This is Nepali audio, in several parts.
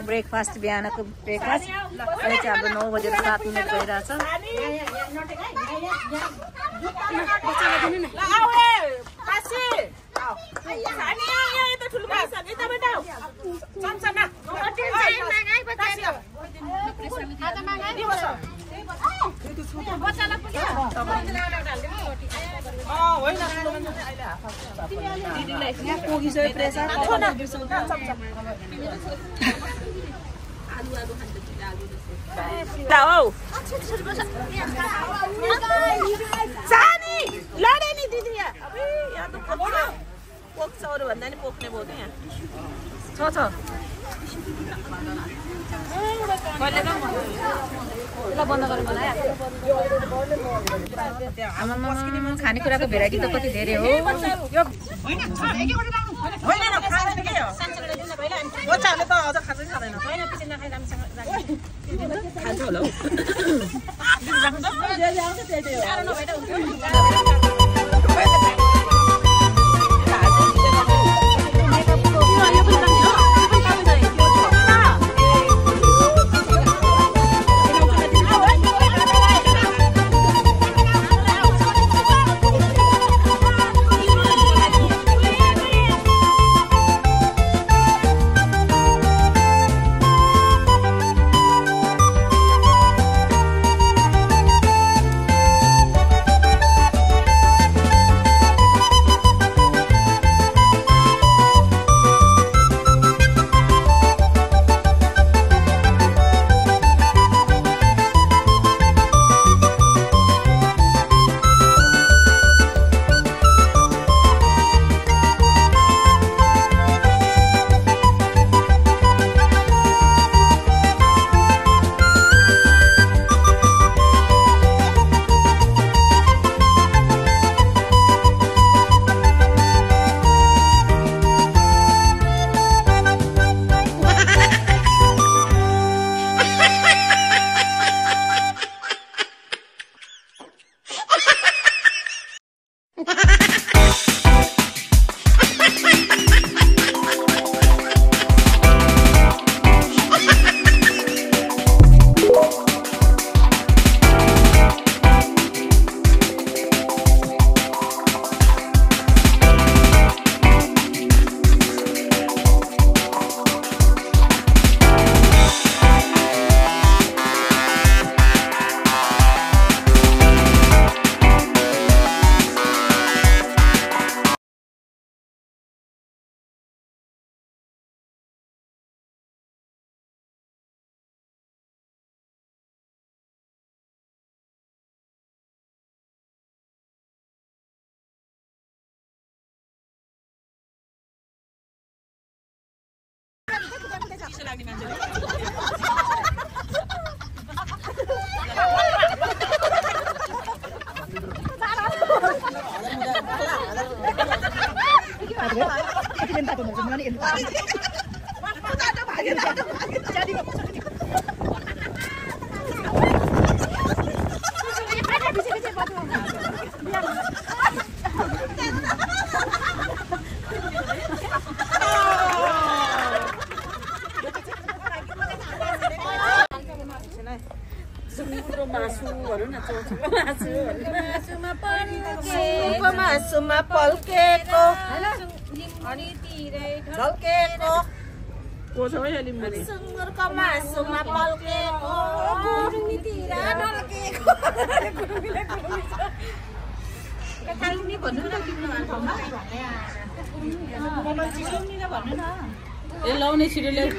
ब्रेकफास्ट बिहानको ब्रेकफास्ट अहिले चाहिँ हाम्रो 9 बजेर 7 मिनेट भइरहेछ। भन्दा नि पोख्ने भयो क्या छ बन्द गर्नु मलाई खानेकुराको भेराइटी त कति धेरै हो। मासुमा पल्केको ढल्केको सुँगुरको मासुमा पल्केको गुरुङतिर ढल्केको कालुङ्गी भन्नु न तिम्रो ठाउँमा भन्नु न ए लाउने छिटो ल्याउ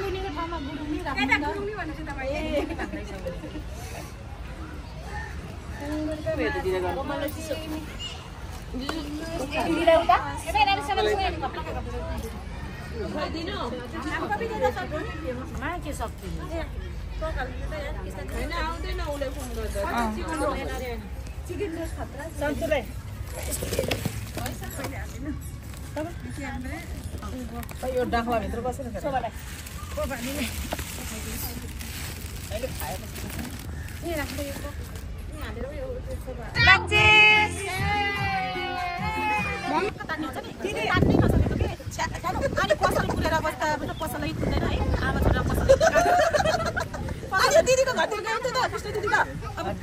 यो डाख्लाभित्र बसेर अनि पसल पुरेर बस्दा पसलै खुल्दैन है आमा छोरा पसल दिदीको घरतिर गयौँ त कृष्ण दिदीको अब अनि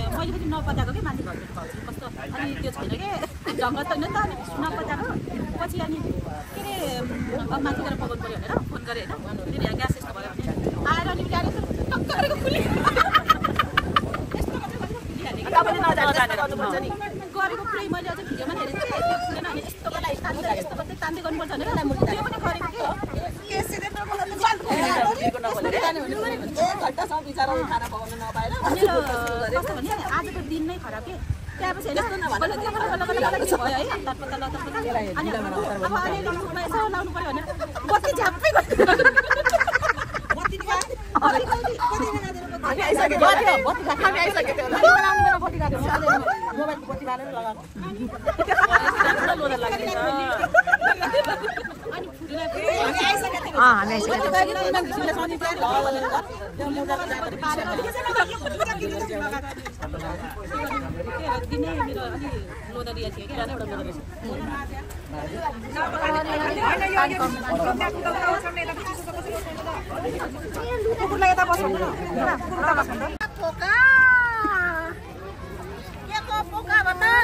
मैले पनि नपत्याएको कि मान्छे घरतिर कस्तो अनि त्यो छैन कि ढङ्ग छैन नि त अनि नपत्याएको पछि अनि के अरे अब माथि गएर पकाउनु पऱ्यो भनेर फोन गरेँ होइन फेरि यहाँ ग्यास यस्तो भयो भने आएर अनि बिहान टक्क गरेको खुली गरेको पुरै मैले अझै भिडियोमा हेरेको थिएँ त्यो खुलेन अनि यस्तो बेला यस्तो तान्दै गर्नुपर्छ भनेर त्यो पनि गरेको थियो कस्तो भने आजको दिन नै खराब के त्यहाँपछि भयो है अनि अब अलिअलि मुखमा यसो लाउनु पऱ्यो भनेर बत्ती झ्याप्पै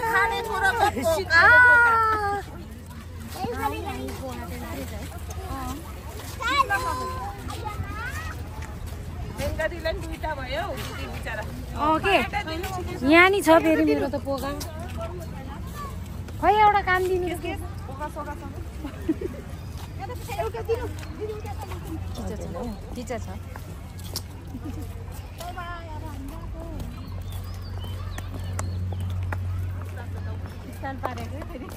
खाने कुरोको यहाँ नि छ फेरि मेरो त पोका खै एउटा काम दिनु ठिचा छ पारेको फेरि